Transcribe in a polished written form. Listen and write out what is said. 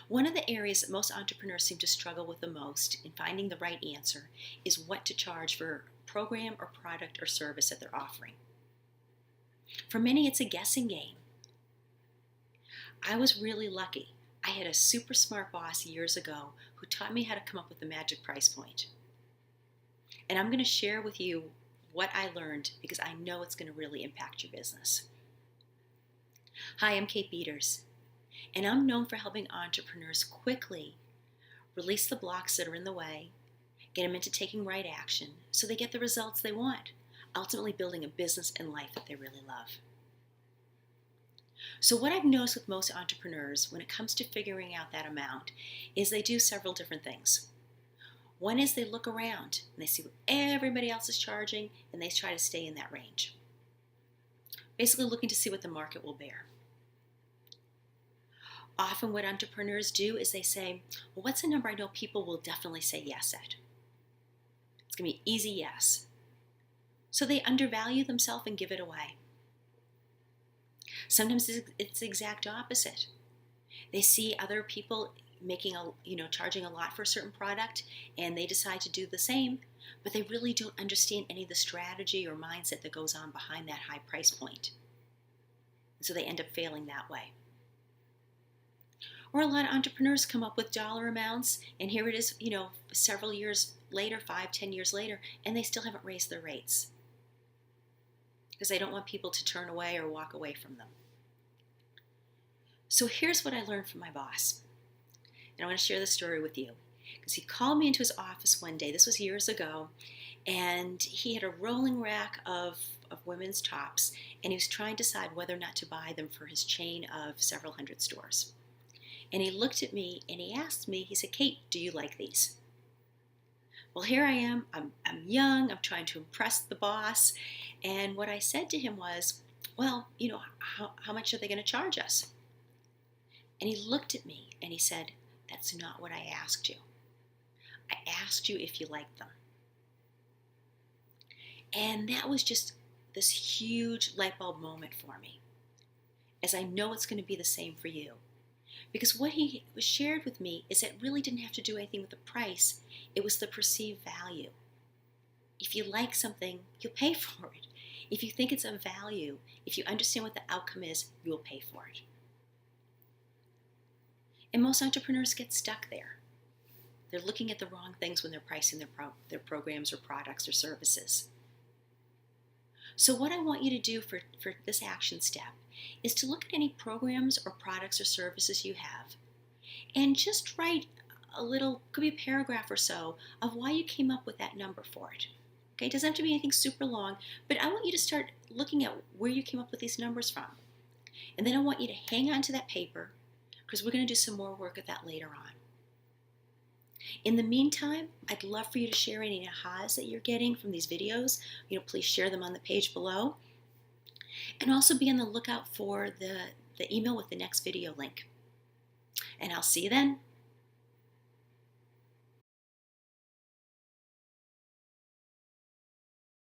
One of the areas that most entrepreneurs seem to struggle with the most in finding the right answer is what to charge for a program or product or service that they're offering. For many, it's a guessing game. I was really lucky. I had a super smart boss years ago who taught me how to come up with the magic price point. And I'm going to share with you what I learned because I know it's going to really impact your business. Hi, I'm Kate Beeders, and I'm known for helping entrepreneurs quickly release the blocks that are in the way, get them into taking right action so they get the results they want, ultimately building a business and life that they really love. So what I've noticed with most entrepreneurs when it comes to figuring out that amount is they do several different things. One is they look around and they see what everybody else is charging and they try to stay in that range. Basically looking to see what the market will bear. Often what entrepreneurs do is they say, well, what's a number I know people will definitely say yes at? It's going to be easy yes. So they undervalue themselves and give it away. Sometimes it's the exact opposite. They see other people charging a lot for a certain product and they decide to do the same, but they really don't understand any of the strategy or mindset that goes on behind that high price point. So they end up failing that way. Or a lot of entrepreneurs come up with dollar amounts and here it is, several years later, 5-10 years later, and they still haven't raised their rates because they don't want people to turn away or walk away from them. So here's what I learned from my boss. And I want to share this story with you because he called me into his office one day. This was years ago. And he had a rolling rack of women's tops. And he was trying to decide whether or not to buy them for his chain of several hundred stores. And he looked at me and he asked me, he said, Kate, do you like these? Well, here I am. I'm young. I'm trying to impress the boss. And what I said to him was, well, how much are they going to charge us? And he looked at me and he said, that's not what I asked you. I asked you if you liked them. And that was just this huge light bulb moment for me, as I know it's going to be the same for you. Because what he shared with me is that it really didn't have to do anything with the price. It was the perceived value. If you like something, you'll pay for it. If you think it's of value, if you understand what the outcome is, you'll pay for it. And most entrepreneurs get stuck there. They're looking at the wrong things when they're pricing their programs or products or services. So what I want you to do for this action step is to look at any programs or products or services you have and just write a little, could be a paragraph or so, of why you came up with that number for it. Okay, it doesn't have to be anything super long, but I want you to start looking at where you came up with these numbers from. And then I want you to hang on to that paper because we're going to do some more work at that later on. In the meantime, I'd love for you to share any ahas that you're getting from these videos. Please share them on the page below. And also be on the lookout for the email with the next video link. And I'll see you then.